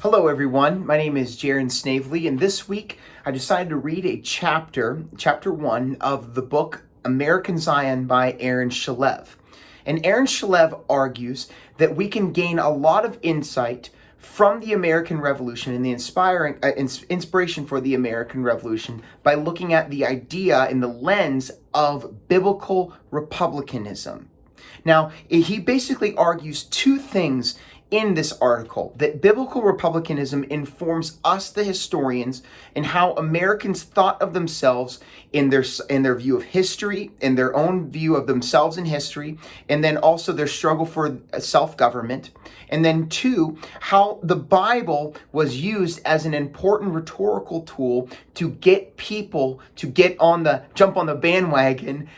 Hello everyone, my name is Jaron Snavely, and this week I decided to read a chapter 1 of the book American Zion by Aaron Shalev. And Aaron Shalev argues that we can gain a lot of insight from the American Revolution and the inspiration for the American Revolution by looking at the idea in the lens of biblical republicanism. Now, he basically argues two things in this article: that biblical republicanism informs us, the historians, and how Americans thought of themselves in their view of history, in their own view of themselves in history, and then also their struggle for self-government. And then two, how the Bible was used as an important rhetorical tool to get people to jump on the bandwagon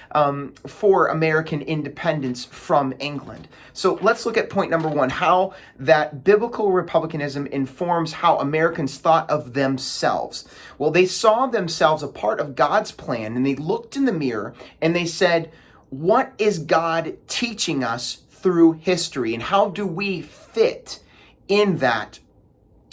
for American independence from England. So let's look at point number one: how that biblical republicanism informs how Americans thought of themselves. Well, they saw themselves a part of God's plan, and they looked in the mirror and they said, what is God teaching us through history, and how do we fit in that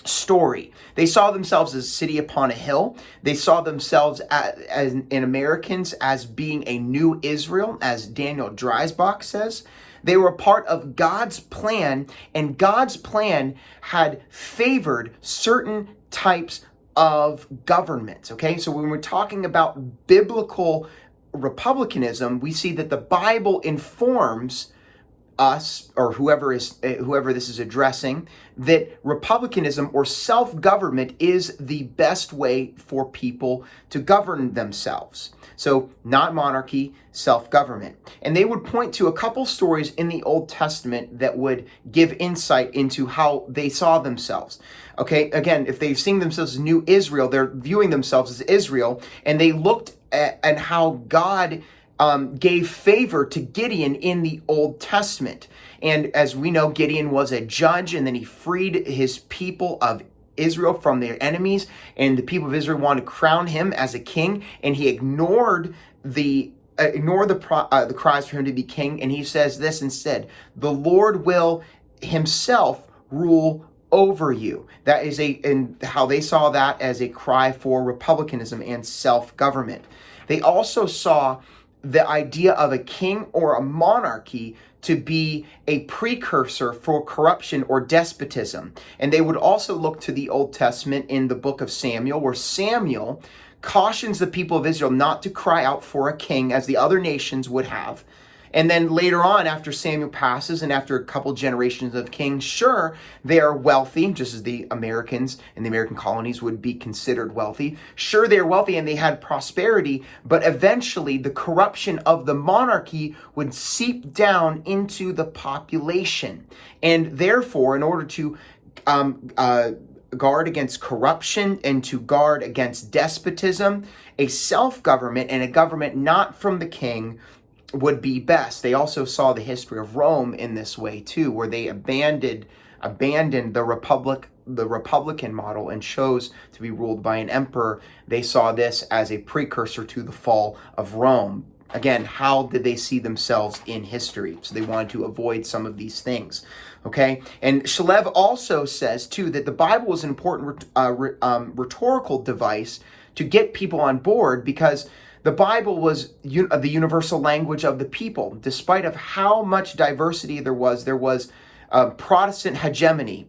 story? They saw themselves as a city upon a hill. They saw themselves as in Americans as being a new Israel, as Daniel Dreisbach says. They were a part of God's plan, and God's plan had favored certain types of government. Okay, so when we're talking about biblical republicanism, we see that the Bible informs us, or whoever this is addressing, that republicanism or self-government is the best way for people to govern themselves. So not monarchy, self-government. And they would point to a couple stories in the Old Testament that would give insight into how they saw themselves. Okay, again, if they've seen themselves as New Israel, they're viewing themselves as Israel, and they looked at how God gave favor to Gideon in the Old Testament. And as we know, Gideon was a judge, and then he freed his people of Israel from their enemies, and the people of Israel wanted to crown him as a king, and he ignored the cries for him to be king, and he says this instead: the Lord will himself rule over you. That is and how they saw that as a cry for republicanism and self-government. They also saw the idea of a king or a monarchy to be a precursor for corruption or despotism. And they would also look to the Old Testament in the book of Samuel, where Samuel cautions the people of Israel not to cry out for a king as the other nations would have. And then later on, after Samuel passes and after a couple generations of kings, sure, they are wealthy, just as the Americans and the American colonies would be considered wealthy. Sure, they are wealthy and they had prosperity, but eventually the corruption of the monarchy would seep down into the population. And therefore, in order to guard against corruption and to guard against despotism, a self-government and a government not from the king would be best. They also saw the history of Rome in this way too, where they abandoned the Republican model and chose to be ruled by an emperor. They saw this as a precursor to the fall of Rome. Again, how did they see themselves in history? So they wanted to avoid some of these things. Okay, and Shalev also says too that the Bible was an important rhetorical device to get people on board, because the Bible was the universal language of the people. Despite of how much diversity there was Protestant hegemony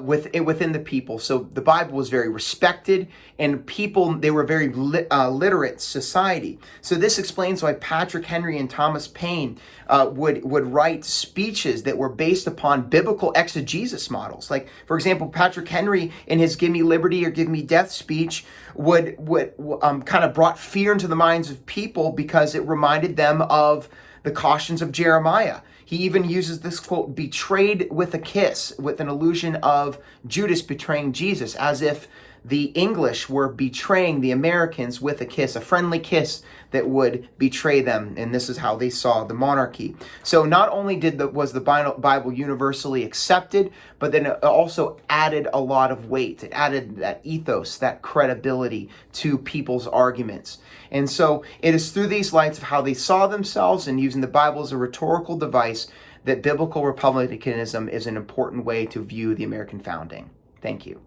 within the people. So the Bible was very respected, and they were a very literate society. So this explains why Patrick Henry and Thomas Paine would write speeches that were based upon biblical exegesis models. Like, for example, Patrick Henry in his "Give Me Liberty or Give Me Death" speech would kind of brought fear into the minds of people because it reminded them of the cautions of Jeremiah. He even uses this quote, "betrayed with a kiss," with an allusion of Judas betraying Jesus, as if the English were betraying the Americans with a kiss, a friendly kiss that would betray them. And this is how they saw the monarchy. So not only was the Bible universally accepted, but then it also added a lot of weight. It added that ethos, that credibility to people's arguments. And so it is through these lights of how they saw themselves and using the Bible as a rhetorical device that biblical republicanism is an important way to view the American founding. Thank you.